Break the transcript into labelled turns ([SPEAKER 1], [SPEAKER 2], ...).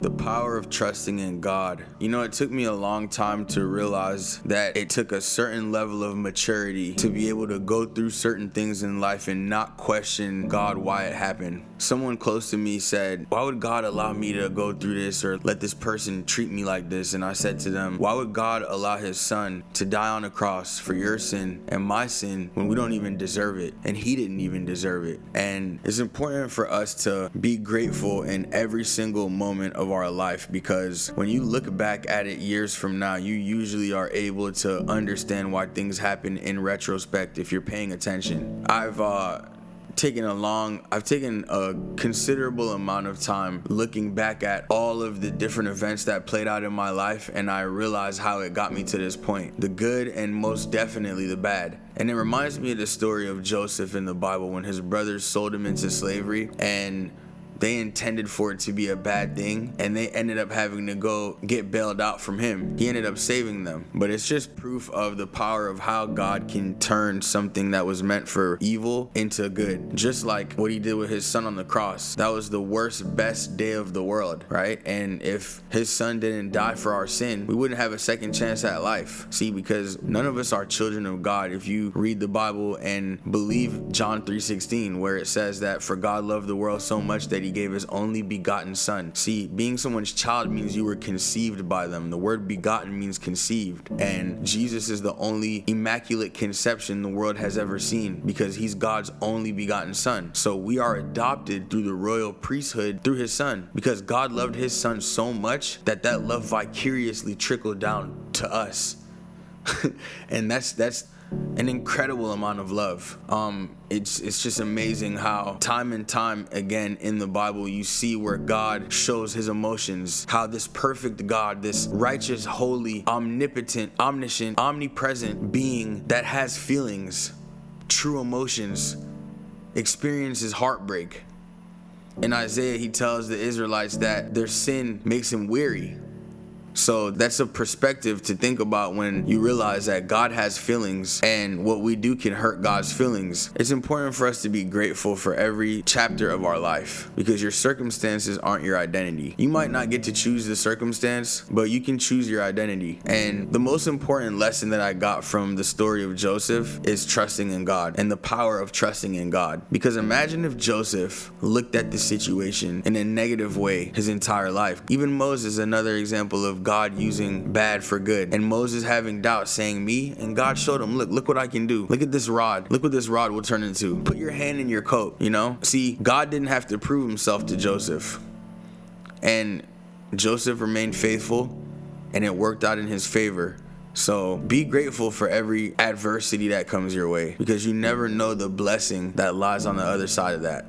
[SPEAKER 1] The power of trusting in God. You know, it took me a long time to realize that it took a certain level of maturity to be able to go through certain things in life and not question God why it happened. Someone close to me said, "Why would God allow me to go through this or let this person treat me like this?" And I said to them, "Why would God allow his son to die on a cross for your sin and my sin when we don't even deserve it and he didn't even deserve it?" And it's important for us to be grateful in every single moment of our life, because when you look back at it years from now, you usually are able to understand why things happen in retrospect if you're paying attention. I've taken a considerable amount of time looking back at all of the different events that played out in my life, and I realized how it got me to this point, the good and most definitely the bad. And it reminds me of the story of Joseph in the Bible when his brothers sold him into slavery, and they intended for it to be a bad thing, and they ended up having to go get bailed out from him. He ended up saving them. But it's just proof of the power of how God can turn something that was meant for evil into good. Just like what he did with his son on the cross. That was the worst, best day of the world, right? And if his son didn't die for our sin, we wouldn't have a second chance at life. See, because none of us are children of God. If you read the Bible and believe John 3:16, where it says that for God loved the world so much that he gave his only begotten son. See, being someone's child means you were conceived by them. The word begotten means conceived. And Jesus is the only immaculate conception the world has ever seen, because he's God's only begotten son. So we are adopted through the royal priesthood through his son, because God loved his son so much that that love vicariously trickled down to us. And that's an incredible amount of love. It's just amazing how time and time again in the Bible you see where God shows his emotions, how this perfect God, this righteous, holy, omnipotent, omniscient, omnipresent being that has feelings, true emotions, experiences heartbreak. In Isaiah, he tells the Israelites that their sin makes him weary. So that's a perspective to think about when you realize that God has feelings and what we do can hurt God's feelings. It's important for us to be grateful for every chapter of our life, because your circumstances aren't your identity. You might not get to choose the circumstance, but you can choose your identity. And the most important lesson that I got from the story of Joseph is trusting in God and the power of trusting in God. Because imagine if Joseph looked at the situation in a negative way his entire life. Even Moses, another example of God using bad for good, and Moses having doubts, saying me, and God showed him, look what I can do. Look at this rod. Look what this rod will turn into. Put your hand in your coat, you know? See, God didn't have to prove himself to Joseph, and Joseph remained faithful, and it worked out in his favor. So be grateful for every adversity that comes your way, because you never know the blessing that lies on the other side of that.